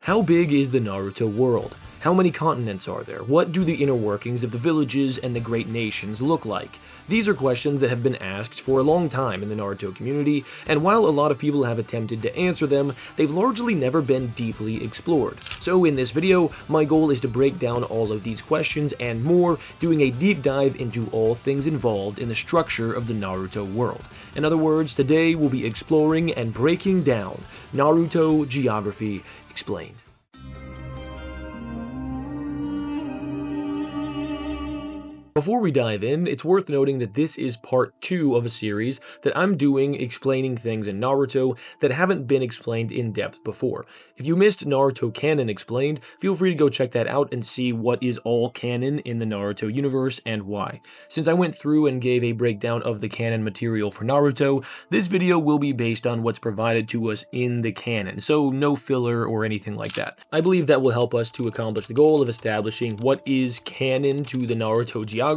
How big is the Naruto world? How many continents are there? What do the inner workings of the villages and the great nations look like? These are questions that have been asked for a long time in the Naruto community, and while a lot of people have attempted to answer them, they've largely never been deeply explored. So in this video, my goal is to break down all of these questions and more, doing a deep dive into all things involved in the structure of the Naruto world. In other words, today we'll be exploring and breaking down Naruto Geography Explained. Before we dive in, it's worth noting that this is part 2 of a series that I'm doing explaining things in Naruto that haven't been explained in depth before. If you missed Naruto Canon Explained, feel free to go check that out and see what is all canon in the Naruto universe and why. Since I went through and gave a breakdown of the canon material for Naruto, this video will be based on what's provided to us in the canon, so no filler or anything like that. I believe that will help us to accomplish the goal of establishing what is canon to the Naruto geography,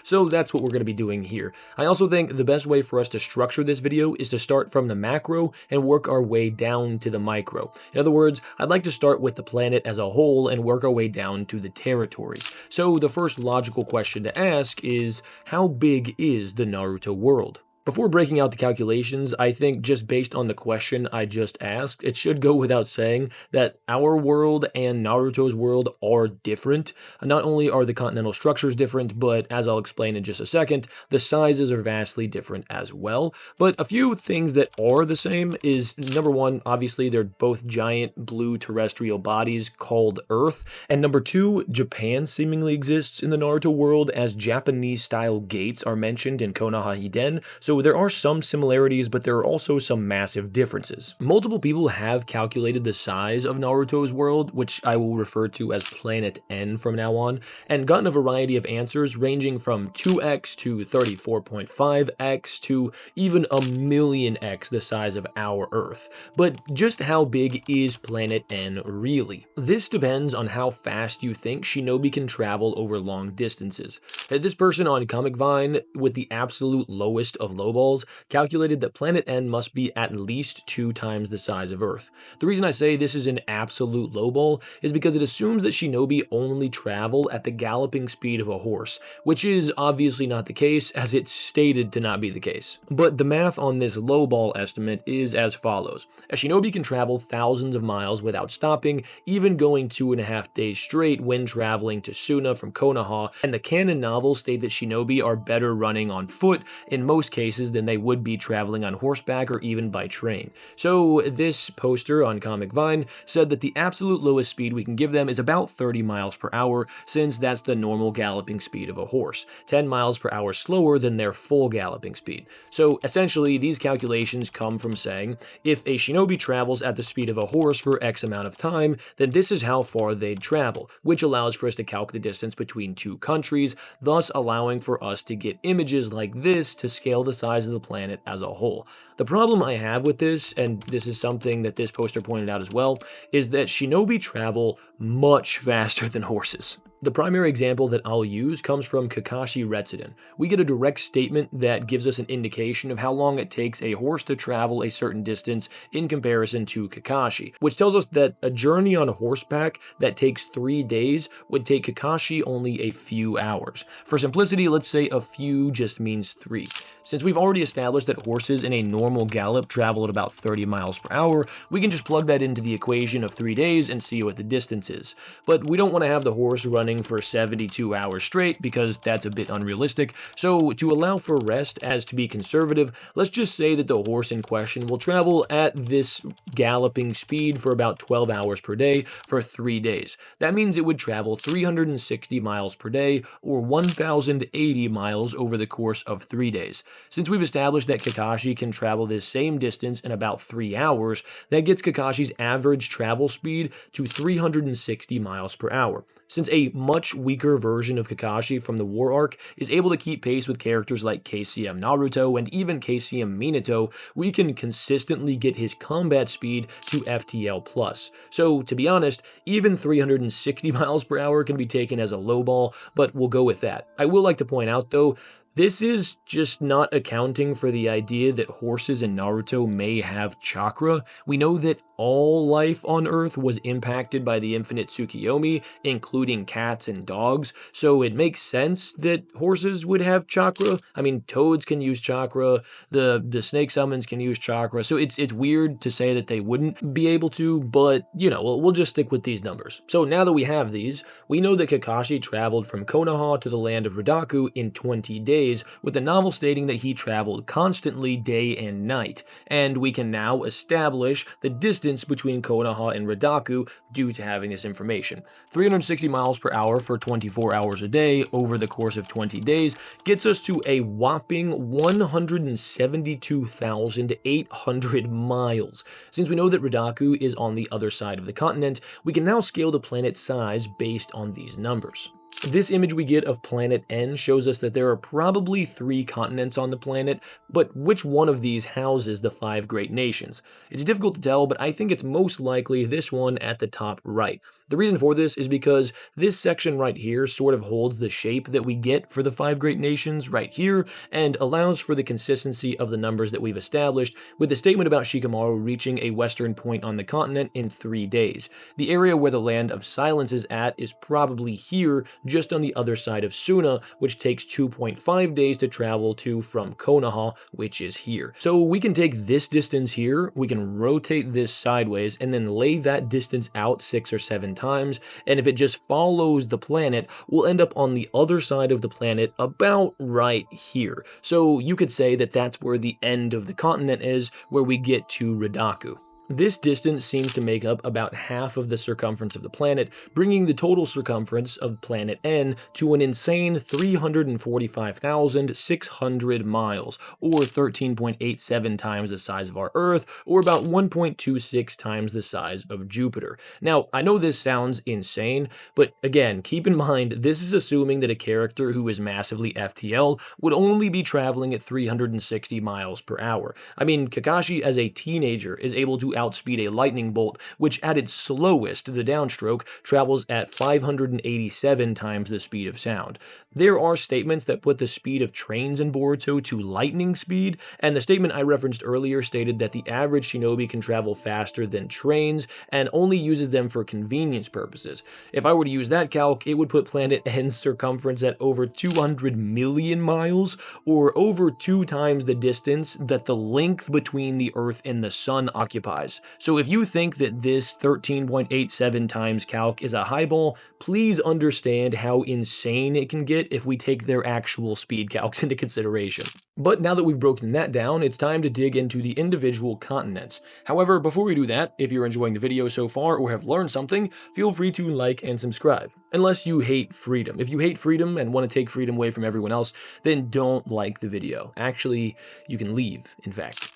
so that's what we're going to be doing here. I also think the best way for us to structure this video is to start from the macro and work our way down to the micro. In other words, I'd like to start with the planet as a whole and work our way down to the territories. So the first logical question to ask is, how big is the Naruto world? Before breaking out the calculations, I think just based on the question I just asked, it should go without saying that our world and Naruto's world are different. Not only are the continental structures different, but as I'll explain in just a second, the sizes are vastly different as well. But a few things that are the same is, number one, obviously they're both giant blue terrestrial bodies called Earth, and number two, Japan seemingly exists in the Naruto world as Japanese-style gates are mentioned in Konoha Hiden, so there are some similarities, but there are also some massive differences. Multiple people have calculated the size of Naruto's world, which I will refer to as Planet N from now on, and gotten a variety of answers ranging from 2x to 34.5x to even a million x the size of our Earth. But just how big is Planet N really? This depends on how fast you think Shinobi can travel over long distances. This person on Comic Vine, with the absolute lowest of low balls, calculated that Planet N must be at least 2 times the size of Earth. The reason I say this is an absolute lowball is because it assumes that Shinobi only travel at the galloping speed of a horse, which is obviously not the case, as it's stated to not be the case. But the math on this lowball estimate is as follows. A Shinobi can travel thousands of miles without stopping, even going 2.5 days straight when traveling to Suna from Konoha, and the canon novels state that Shinobi are better running on foot in most cases than they would be traveling on horseback or even by train. So this poster on Comic Vine said that the absolute lowest speed we can give them is about 30 miles per hour, since that's the normal galloping speed of a horse, 10 miles per hour slower than their full galloping speed. So essentially, these calculations come from saying, if a Shinobi travels at the speed of a horse for X amount of time, then this is how far they'd travel, which allows for us to calculate the distance between 2 countries, thus allowing for us to get images like this to scale the size of the planet as a whole. The problem I have with this, and this is something that this poster pointed out as well, is that Shinobi travel much faster than horses. The primary example that I'll use comes from Kakashi Retsuden. We get a direct statement that gives us an indication of how long it takes a horse to travel a certain distance in comparison to Kakashi, which tells us that a journey on horseback that takes 3 days would take Kakashi only a few hours. For simplicity, let's say a few just means 3. Since we've already established that horses in a normal gallop travel at about 30 miles per hour, we can just plug that into the equation of 3 days and see what the distance is. But we don't want to have the horse running for 72 hours straight because that's a bit unrealistic, so to allow for rest as to be conservative, let's just say that the horse in question will travel at this galloping speed for about 12 hours per day for 3 days. That means it would travel 360 miles per day, or 1,080 miles over the course of 3 days. Since we've established that Kakashi can travel this same distance in about 3 hours, that gets Kakashi's average travel speed to 360 miles per hour. Since a much weaker version of Kakashi from the War Arc is able to keep pace with characters like KCM Naruto and even KCM Minato, we can consistently get his combat speed to FTL+. So, to be honest, even 360 miles per hour can be taken as a low ball, but we'll go with that. I will like to point out, though, This is just not accounting for the idea that horses in Naruto may have chakra. We know that all life on Earth was impacted by the infinite Tsukiyomi, including cats and dogs, so it makes sense that horses would have chakra. I mean, toads can use chakra, the snake summons can use chakra, so it's weird to say that they wouldn't be able to, but, you know, we'll just stick with these numbers. So now that we have these, we know that Kakashi traveled from Konoha to the land of Ridaku in 20 days, with the novel stating that he traveled constantly day and night, and we can now establish the distance between Konoha and Ridaku due to having this information. 360 miles per hour for 24 hours a day over the course of 20 days gets us to a whopping 172,800 miles. Since we know that Ridaku is on the other side of the continent, we can now scale the planet's size based on these numbers. This image we get of planet N shows us that there are probably 3 continents on the planet, but which one of these houses the 5 great nations? It's difficult to tell, but I think it's most likely this one at the top right. The reason for this is because this section right here sort of holds the shape that we get for the 5 great nations right here, and allows for the consistency of the numbers that we've established, with the statement about Shikamaru reaching a western point on the continent in 3 days. The area where the Land of Silence is at is probably here, just on the other side of Suna, which takes 2.5 days to travel to from Konoha, which is here. So we can take this distance here, we can rotate this sideways, and then lay that distance out 6 or 7 times, and if it just follows the planet, we'll end up on the other side of the planet about right here. So you could say that that's where the end of the continent is, where we get to Ridaku. This distance seems to make up about half of the circumference of the planet, bringing the total circumference of planet N to an insane 345,600 miles, or 13.87 times the size of our Earth, or about 1.26 times the size of Jupiter. Now, I know this sounds insane, but again, keep in mind, this is assuming that a character who is massively FTL would only be traveling at 360 miles per hour. I mean, Kakashi as a teenager is able to outspeed a lightning bolt, which at its slowest, the downstroke, travels at 587 times the speed of sound. There are statements that put the speed of trains in Boruto to lightning speed, and the statement I referenced earlier stated that the average shinobi can travel faster than trains, and only uses them for convenience purposes. If I were to use that calc, it would put planet N's circumference at over 200 million miles, or over 2 times the distance that the length between the Earth and the Sun occupies. So if you think that this 13.87 times calc is a highball, please understand how insane it can get if we take their actual speed calcs into consideration. But now that we've broken that down, it's time to dig into the individual continents. However, before we do that, if you're enjoying the video so far or have learned something, feel free to like and subscribe. Unless you hate freedom. If you hate freedom and want to take freedom away from everyone else, then don't like the video. Actually, you can leave, in fact.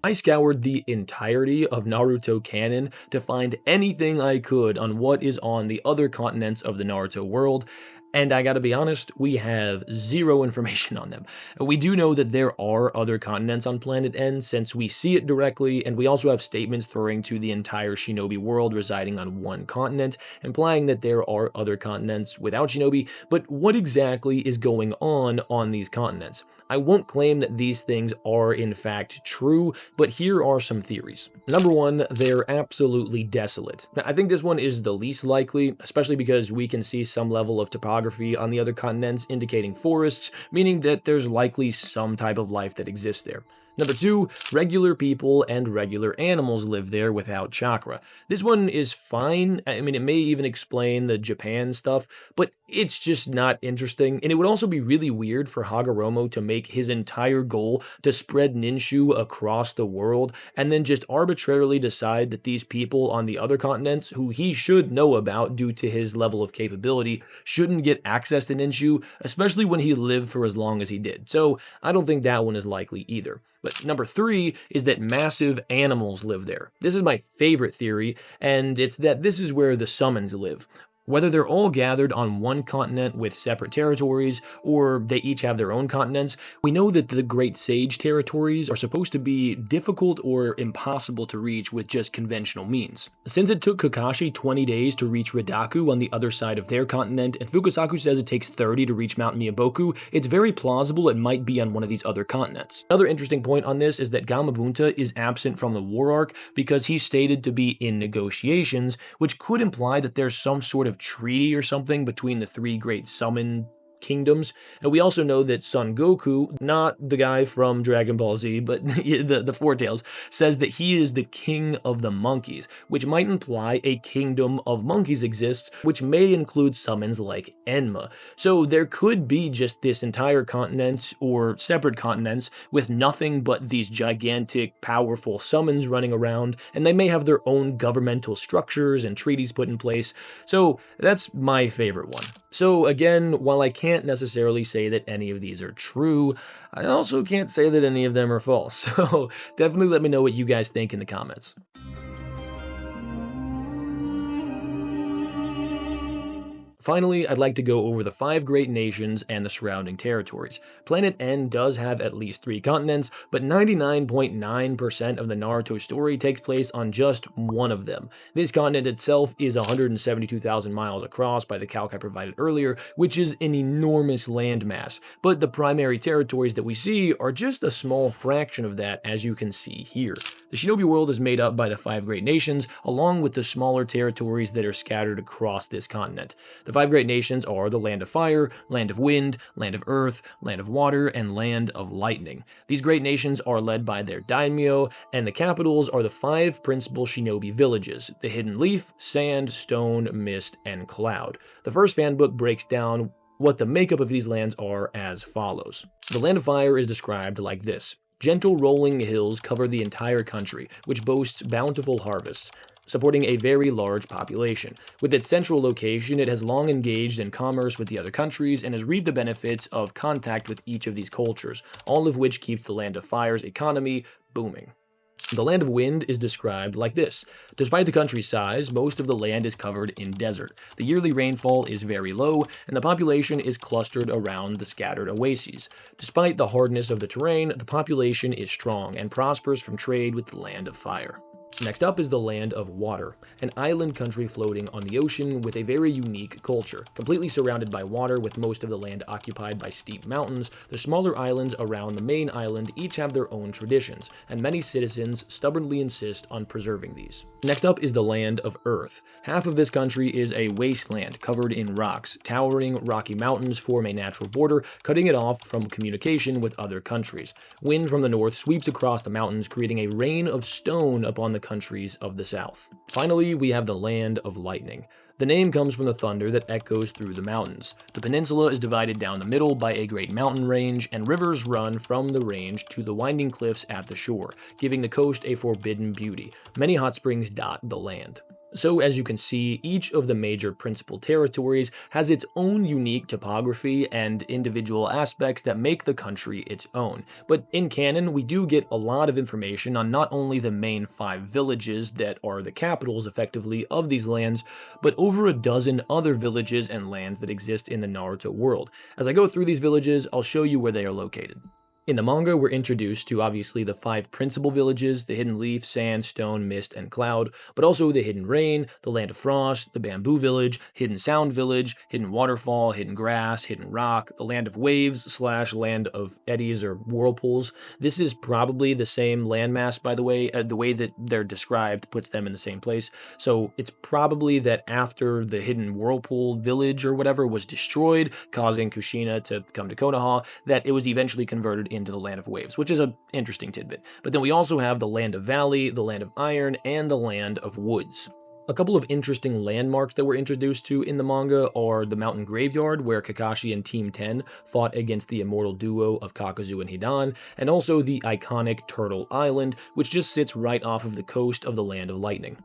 I scoured the entirety of Naruto canon to find anything I could on what is on the other continents of the Naruto world, and I gotta be honest, we have zero information on them. We do know that there are other continents on planet N since we see it directly, and we also have statements referring to the entire shinobi world residing on one continent, implying that there are other continents without shinobi, but what exactly is going on these continents? I won't claim that these things are in fact true, but here are some theories. Number one, they're absolutely desolate. I think this one is the least likely, especially because we can see some level of topography on the other continents indicating forests, meaning that there's likely some type of life that exists there. Number two, regular people and regular animals live there without chakra. This one is fine. I mean, it may even explain the Japan stuff, but it's just not interesting. And it would also be really weird for Hagoromo to make his entire goal to spread Ninshu across the world and then just arbitrarily decide that these people on the other continents, who he should know about due to his level of capability, shouldn't get access to Ninshu, especially when he lived for as long as he did. So I don't think that one is likely either. But number three is that massive animals live there. This is my favorite theory, and it's that this is where the summons live. Whether they're all gathered on one continent with separate territories, or they each have their own continents, we know that the Great Sage territories are supposed to be difficult or impossible to reach with just conventional means. Since it took Kakashi 20 days to reach Ridaku on the other side of their continent, and Fukasaku says it takes 30 to reach Mount Miyaboku, it's very plausible it might be on one of these other continents. Another interesting point on this is that Gamabunta is absent from the war arc because he's stated to be in negotiations, which could imply that there's some sort of treaty or something between the three great summon kingdoms. And we also know that Son Goku, not the guy from Dragon Ball Z, but the Four Tails, says that he is the king of the monkeys, which might imply a kingdom of monkeys exists, which may include summons like Enma. So there could be just this entire continent or separate continents with nothing but these gigantic, powerful summons running around, and they may have their own governmental structures and treaties put in place. So that's my favorite one. So again, while I can't necessarily say that any of these are true, I also can't say that any of them are false. So definitely let me know what you guys think in the comments. Finally, I'd like to go over the 5 great nations and the surrounding territories. Planet N does have at least 3 continents, but 99.9% of the Naruto story takes place on just one of them. This continent itself is 172,000 miles across by the calc I provided earlier, which is an enormous landmass, but the primary territories that we see are just a small fraction of that, as you can see here. The Shinobi world is made up by the 5 great nations, along with the smaller territories that are scattered across this continent. The 5 great nations are the Land of Fire, Land of Wind, Land of Earth, Land of Water, and Land of Lightning. These great nations are led by their daimyo, and the capitals are the 5 principal shinobi villages: the Hidden Leaf, Sand, Stone, Mist, and Cloud. The first fanbook breaks down what the makeup of these lands are as follows. The Land of Fire is described like this: gentle rolling hills cover the entire country, which boasts bountiful harvests, supporting a very large population. With its central location, it has long engaged in commerce with the other countries and has reaped the benefits of contact with each of these cultures, all of which keeps the Land of Fire's economy booming. The Land of Wind is described like this: despite the country's size, most of the land is covered in desert. The yearly rainfall is very low, and the population is clustered around the scattered oases. Despite the hardness of the terrain, the population is strong and prospers from trade with the Land of Fire. Next up is the Land of Water, an island country floating on the ocean with a very unique culture. Completely surrounded by water, with most of the land occupied by steep mountains, the smaller islands around the main island each have their own traditions, and many citizens stubbornly insist on preserving these. Next up is the Land of Earth. Half of this country is a wasteland covered in rocks. Towering rocky mountains form a natural border, cutting it off from communication with other countries. Wind from the north sweeps across the mountains, creating a rain of stone upon the countries of the south. Finally, we have the Land of Lightning. The name comes from the thunder that echoes through the mountains. The peninsula is divided down the middle by a great mountain range, and rivers run from the range to the winding cliffs at the shore, giving the coast a forbidden beauty. Many hot springs dot the land. So as you can see, each of the major principal territories has its own unique topography and individual aspects that make the country its own. But in canon, we do get a lot of information on not only the main 5 villages that are the capitals, effectively, of these lands, but over a dozen other villages and lands that exist in the Naruto world. As I go through these villages, I'll show you where they are located. In the manga, we're introduced to obviously the 5 principal villages: the Hidden Leaf, Sand, Stone, Mist, and Cloud, but also the Hidden Rain, the Land of Frost, the Bamboo Village, Hidden Sound Village, Hidden Waterfall, Hidden Grass, Hidden Rock, the Land of Waves / Land of Eddies or Whirlpools. This is probably the same landmass, by the way that they're described puts them in the same place. So it's probably that after the Hidden Whirlpool Village or whatever was destroyed, causing Kushina to come to Konoha, that it was eventually converted into the Land of Waves, which is an interesting tidbit. But then we also have the Land of Valley, the Land of Iron, and the Land of Woods. A couple of interesting landmarks that we're introduced to in the manga are the Mountain Graveyard, where Kakashi and Team 10 fought against the immortal duo of Kakuzu and Hidan, and also the iconic Turtle Island, which just sits right off of the coast of the Land of Lightning.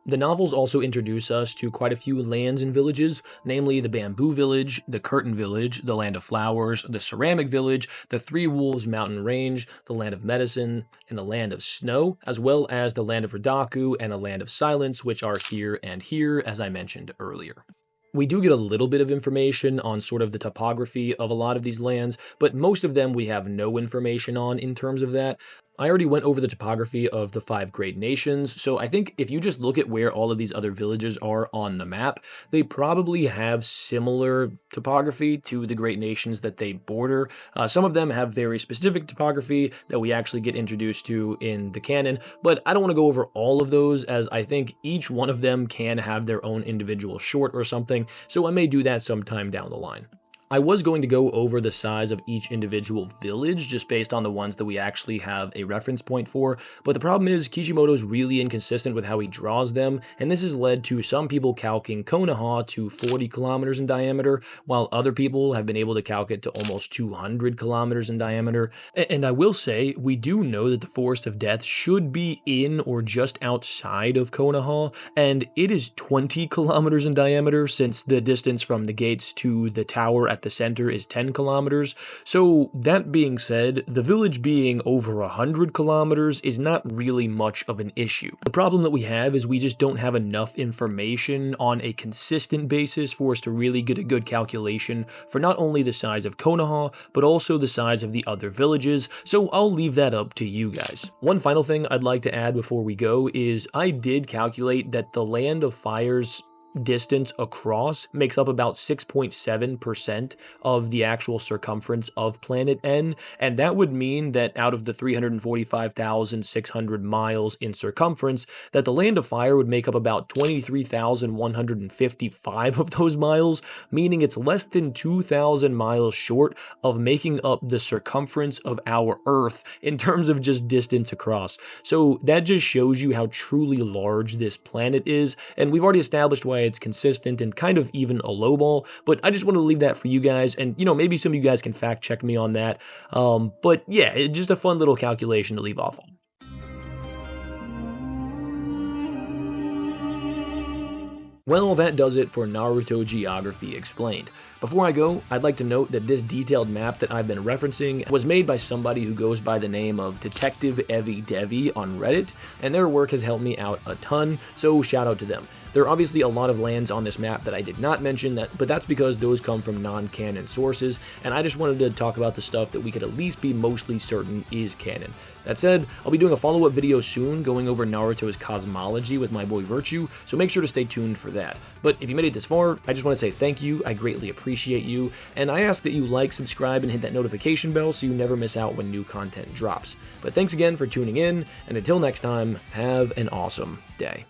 The novels also introduce us to quite a few lands and villages, namely the Bamboo Village, the Curtain Village, the Land of Flowers, the Ceramic Village, the Three Wolves Mountain Range, the Land of Medicine, and the Land of Snow, as well as the Land of Ridaku and the Land of Silence, which are here and here, as I mentioned earlier. We do get a little bit of information on sort of the topography of a lot of these lands, but most of them we have no information on in terms of that. I already went over the topography of the 5 great nations, so I think if you just look at where all of these other villages are on the map, they probably have similar topography to the great nations that they border. Some of them have very specific topography that we actually get introduced to in the canon, but I don't want to go over all of those, as I think each one of them can have their own individual short or something, so I may do that sometime down the line. I was going to go over the size of each individual village just based on the ones that we actually have a reference point for, but the problem is Kishimoto's really inconsistent with how he draws them, and this has led to some people calcing Konoha to 40 kilometers in diameter, while other people have been able to calc it to almost 200 kilometers in diameter. And I will say, we do know that the Forest of Death should be in or just outside of Konoha, and it is 20 kilometers in diameter since the distance from the gates to the tower at the center is 10 kilometers. So that being said, the village being over 100 kilometers is not really much of an issue. The problem that we have is we just don't have enough information on a consistent basis for us to really get a good calculation for not only the size of Konoha, but also the size of the other villages, so I'll leave that up to you guys. One final thing I'd like to add before we go is I did calculate that the Land of Fire's distance across makes up about 6.7% of the actual circumference of Planet N, and that would mean that out of the 345,600 miles in circumference, that the Land of Fire would make up about 23,155 of those miles, meaning it's less than 2,000 miles short of making up the circumference of our Earth in terms of just distance across. So that just shows you how truly large this planet is, and we've already established why it's consistent and kind of even a lowball, but I just want to leave that for you guys, and maybe some of you guys can fact check me on that. But yeah, it's just a fun little calculation to leave off on. Well, that does it for Naruto Geography Explained. Before I go, I'd like to note that this detailed map that I've been referencing was made by somebody who goes by the name of Detective Evie Devi on Reddit, and their work has helped me out a ton, so shout out to them. There are obviously a lot of lands on this map that I did not mention, but that's because those come from non-canon sources, and I just wanted to talk about the stuff that we could at least be mostly certain is canon. That said, I'll be doing a follow-up video soon going over Naruto's cosmology with my boy Virtue, so make sure to stay tuned for that. But if you made it this far, I just want to say thank you, I greatly appreciate you, and I ask that you like, subscribe, and hit that notification bell so you never miss out when new content drops. But thanks again for tuning in, and until next time, have an awesome day.